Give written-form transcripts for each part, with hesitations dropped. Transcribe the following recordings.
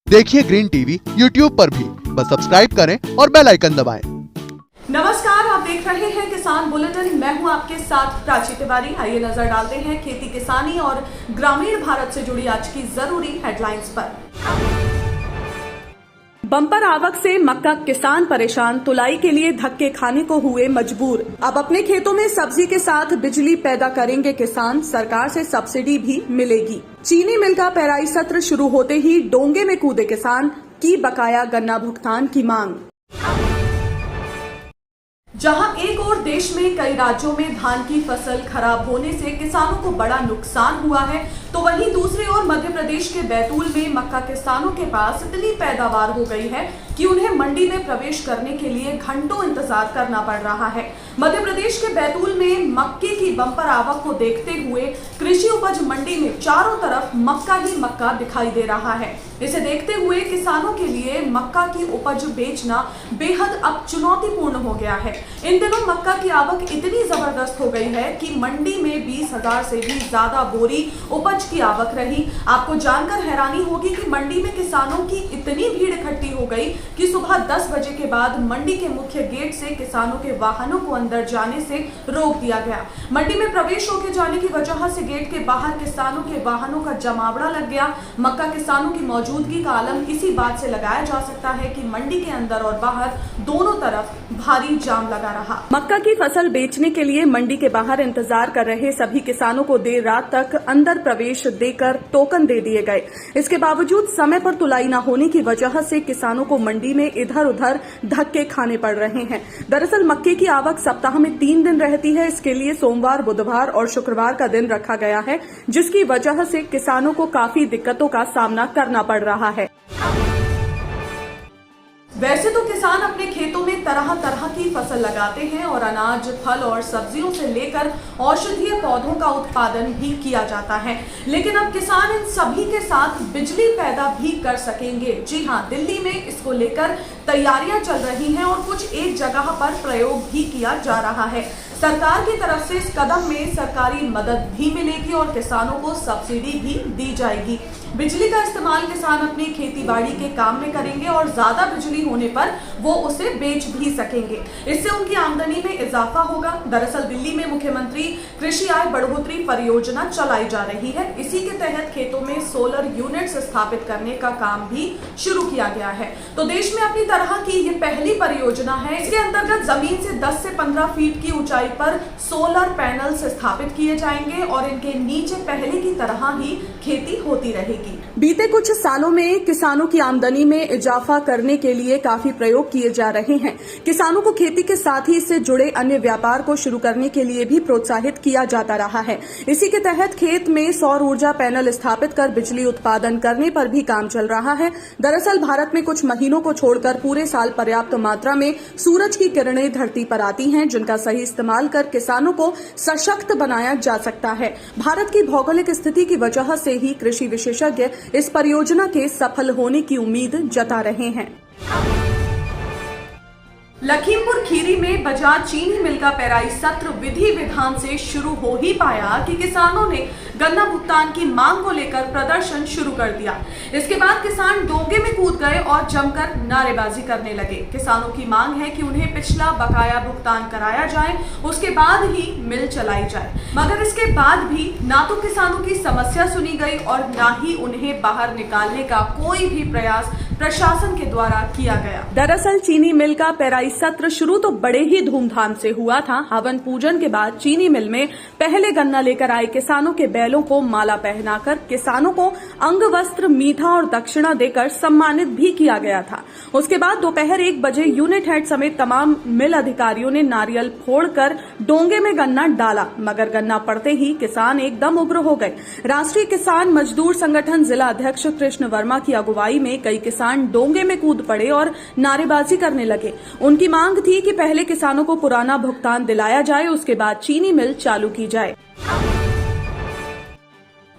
देखिए green TV YouTube पर भी, बस सब्सक्राइब करें और बेल आइकन दबाएं। नमस्कार, आप देख रहे हैं किसान बुलेटिन। मैं हूं आपके साथ प्राची तिवारी। आइए नजर डालते हैं खेती किसानी और ग्रामीण भारत से जुड़ी आज की जरूरी हेडलाइंस पर। बम्पर आवक से मक्का किसान परेशान, तुलाई के लिए धक्के खाने को हुए मजबूर। अब अपने खेतों में सब्जी के साथ बिजली पैदा करेंगे किसान, सरकार से सब्सिडी भी मिलेगी। चीनी मिल का पेराई सत्र शुरू होते ही डोंगे में कूदे किसान, की बकाया गन्ना भुगतान की मांग। जहां एक और देश में कई राज्यों में धान की फसल खराब होने से किसानों को बड़ा नुकसान हुआ है, तो वहीं दूसरी ओर मध्य प्रदेश के बैतूल में मक्का किसानों के पास इतनी पैदावार हो गई है कि उन्हें मंडी में प्रवेश करने के लिए घंटों इंतजार करना पड़ रहा है। मध्य प्रदेश के बैतूल में मक्के की बम्पर आवक को देखते हुए कृषि उपज मंडी में चारों तरफ मक्का ही मक्का दिखाई दे रहा है। इसे देखते हुए किसानों के लिए मक्का की उपज बेचना बेहद अब चुनौतीपूर्ण हो गया है। इन दिनों मक्का की आवक इतनी जबरदस्त हो गई है कि मंडी में 20,000 से भी ज्यादा बोरी उपज की आवक रही। आपको जानकर हैरानी होगी कि मंडी में किसानों की इतनी भीड़ इकट्ठी हो गई कि सुबह 10 बजे के बाद मंडी के मुख्य गेट से किसानों के वाहनों को अंदर जाने से रोक दिया गया। मंडी में प्रवेश रोके जाने की वजह से गेट के बाहर किसानों के वाहनों का जमावड़ा लग गया। मक्का किसानों की मौजूदगी का आलम इसी बात से लगाया जा सकता है कि मंडी के अंदर और बाहर दोनों तरफ भारी जाम लगा रहा। मक्का की फसल बेचने के लिए मंडी के बाहर इंतजार कर रहे सभी किसानों को देर रात तक अंदर प्रवेश देकर टोकन दे दिए गए। इसके बावजूद समय पर तुलाई न होने की वजह से किसानों को मंडी में इधर उधर धक्के खाने पड़ रहे हैं। दरअसल मक्के की आवक सप्ताह में 3 दिन रहती है। इसके लिए सोमवार, बुधवार और शुक्रवार का दिन रखा गया है, जिसकी वजह से किसानों को काफी दिक्कतों का सामना करना पड़ रहा है। वैसे तो किसान अपने खेतों में तरह तरह की फसल लगाते हैं और अनाज, फल और सब्जियों से लेकर औषधीय पौधों का उत्पादन भी किया जाता है, लेकिन अब किसान इन सभी के साथ बिजली पैदा भी कर सकेंगे। जी हां, दिल्ली में इसको लेकर तैयारियां चल रही हैं और कुछ एक जगह पर प्रयोग भी किया जा रहा है। सरकार की तरफ से इस कदम में सरकारी मदद भी मिलेगी और किसानों को सब्सिडी भी दी जाएगी। बिजली का इस्तेमाल किसान अपनी खेती बाड़ी के काम में करेंगे और ज्यादा बिजली होने पर वो उसे बेच भी सकेंगे। इससे उनकी आमदनी में इजाफा होगा। दरअसल दिल्ली में मुख्यमंत्री कृषि आय बढ़ोतरी परियोजना चलाई जा रही है। इसी के तहत खेतों में सोलर यूनिट्स स्थापित करने का काम भी शुरू किया गया है। तो देश में अपनी तरह की ये पहली परियोजना है। इसके अंतर्गत जमीन से 10 से 15 फीट की ऊंचाई पर सोलर पैनल्स स्थापित किए जाएंगे और इनके नीचे पहले की तरह ही खेती होती रहेगी। बीते कुछ सालों में किसानों की आमदनी में इजाफा करने के लिए काफी प्रयोग किए जा रहे हैं। किसानों को खेती के साथ ही इससे जुड़े अन्य व्यापार को शुरू करने के लिए भी प्रोत्साहित किया जाता रहा है। इसी के तहत खेत में सौर ऊर्जा पैनल स्थापित कर बिजली उत्पादन करने पर भी काम चल रहा है। दरअसल भारत में कुछ महीनों को छोड़कर पूरे साल पर्याप्त मात्रा में सूरज की किरणें धरती पर आती हैं, जिनका सही इस्तेमाल कर किसानों को सशक्त बनाया जा सकता है। भारत की भौगोलिक स्थिति की वजह से ही कृषि विशेषज्ञ इस परियोजना के सफल होने की उम्मीद जता रहे हैं। लखीमपुर खीरी में बजाज चीनी मिल का पेराई सत्र विधि विधान से शुरू हो ही पाया कि किसानों ने गन्ना भुगतान की मांग को लेकर प्रदर्शन शुरू कर दिया। इसके बाद किसान डोंगे में कूद गए और जमकर नारेबाजी करने लगे। किसानों की मांग है कि उन्हें पिछला बकाया भुगतान कराया जाए, उसके बाद ही मिल चलाई जाए। मगर इसके बाद भी ना तो किसानों की समस्या सुनी गई और ना ही उन्हें बाहर निकालने का कोई भी प्रयास प्रशासन के द्वारा किया गया। दरअसल चीनी मिल का पेराई सत्र शुरू तो बड़े ही धूमधाम से हुआ था। हवन पूजन के बाद चीनी मिल में पहले गन्ना लेकर आए किसानों के बैलों को माला पहनाकर किसानों को अंग वस्त्र, मीठा और दक्षिणा देकर सम्मानित भी किया गया था। उसके बाद दोपहर 1 बजे यूनिट हेड समेत तमाम मिल अधिकारियों ने नारियल फोड़कर डोंगे में गन्ना डाला, मगर गन्ना पड़ते ही किसान एकदम उग्र हो गए। राष्ट्रीय किसान मजदूर संगठन जिला अध्यक्ष कृष्ण वर्मा की अगुवाई में कई किसान डोंगे में कूद पड़े और नारेबाजी करने लगे। उनकी मांग थी कि पहले किसानों को पुराना भुगतान दिलाया जाए, उसके बाद चीनी मिल चालू की जाए।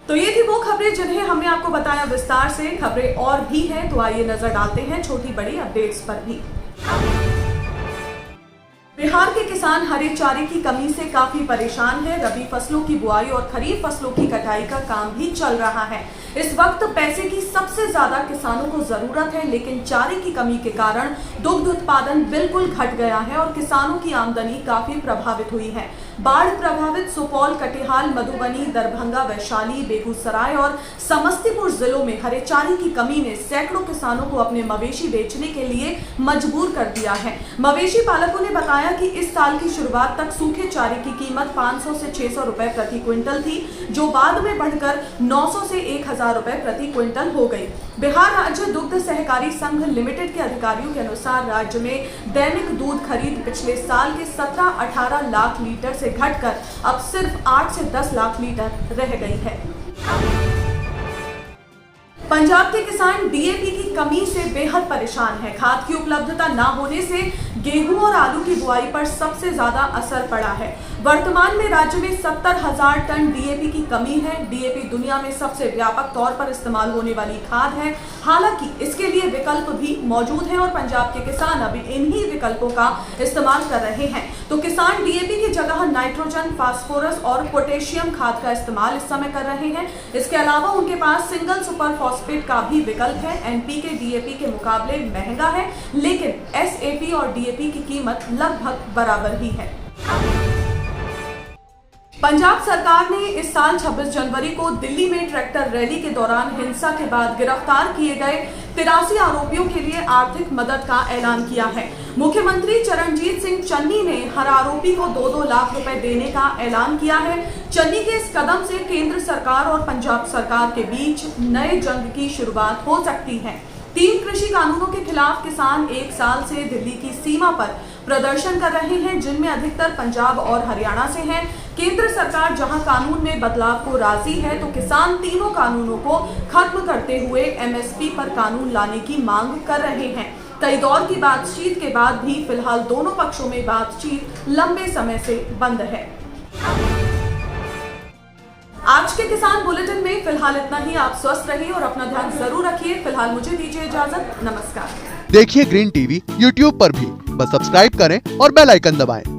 तो ये थी वो खबरें जिन्हें हमने आपको बताया विस्तार से। खबरें और भी हैं, तो आइए नजर डालते हैं छोटी बड़ी अपडेट्स पर भी। बिहार के किसान हरे चारे की कमी से काफी परेशान है। रबी फसलों की बुआई और खरीफ फसलों की कटाई का काम भी चल रहा है। इस वक्त पैसे की सबसे ज्यादा किसानों को जरूरत है, लेकिन चारे की कमी के कारण दुग्ध उत्पादन बिल्कुल घट गया है और किसानों की आमदनी काफी प्रभावित हुई है। बाढ़ प्रभावित सुपौल, कटिहार, मधुबनी, दरभंगा, वैशाली, बेगूसराय और समस्तीपुर जिलों में हरे चारे की कमी ने सैकड़ों किसानों को अपने मवेशी बेचने के लिए मजबूर कर दिया है। मवेशी पालकों ने बताया कि इस साल की शुरुआत तक सूखे चारे की कीमत 500 से 600 रुपए प्रति क्विंटल थी, जो बाद में बढ़कर 900 से 1000 रुपए प्रति क्विंटल हो गई। बिहार राज्य दुग्ध सहकारी संघ लिमिटेड के अधिकारियों के अनुसार राज्य में दैनिक दूध खरीद पिछले साल के 17-18 लाख लीटर से घटकर अब सिर्फ 8 से 10 लाख लीटर रह गई है। पंजाब के किसान डीएपी की कमी से बेहद परेशान है। खाद की उपलब्धता न होने से गेहूं और आलू की बुआई पर सबसे ज्यादा असर पड़ा है। वर्तमान में राज्य में 70,000 टन डीएपी की कमी है। डीएपी दुनिया में सबसे व्यापक तौर पर इस्तेमाल होने वाली खाद है। हालांकि इसके लिए विकल्प भी मौजूद हैं और पंजाब के किसान अभी इन्हीं विकल्पों का इस्तेमाल कर रहे हैं। तो किसान डीएपी की जगह नाइट्रोजन, फास्फोरस और पोटेशियम खाद का इस्तेमाल इस समय कर रहे हैं। इसके अलावा उनके पास सिंगल सुपर फॉस्फेट का भी विकल्प है। एनपीके डीएपी के मुकाबले महंगा है, लेकिन एसएपी और डीएपी की कीमत लगभग बराबर ही है। पंजाब सरकार ने इस साल 26 जनवरी को दिल्ली में ट्रैक्टर रैली के दौरान हिंसा के बाद गिरफ्तार किए गए 83 आरोपियों के लिए आर्थिक मदद का ऐलान किया है। मुख्यमंत्री चरणजीत सिंह चन्नी ने हर आरोपी को 2-2 लाख रुपए देने का ऐलान किया है। चन्नी के इस कदम से केंद्र सरकार और पंजाब सरकार के बीच नए जंग की शुरुआत हो सकती है। 3 कृषि कानूनों के खिलाफ किसान एक साल से दिल्ली की सीमा पर प्रदर्शन कर रहे हैं, जिनमें अधिकतर पंजाब और हरियाणा से हैं। केंद्र सरकार जहां कानून में बदलाव को राजी है, तो किसान तीनों कानूनों को खत्म करते हुए एमएसपी पर कानून लाने की मांग कर रहे हैं। कई दौर की बातचीत के बाद भी फिलहाल दोनों पक्षों में बातचीत लंबे समय से बंद है। आज के किसान बुलेटिन में फिलहाल इतना ही। आप स्वस्थ रहिए और अपना ध्यान जरूर रखिए। फिलहाल मुझे दीजिए इजाजत। नमस्कार। देखिए ग्रीन टीवी यूट्यूब पर भी, बस सब्सक्राइब करें और बेल आइकन दबाएं।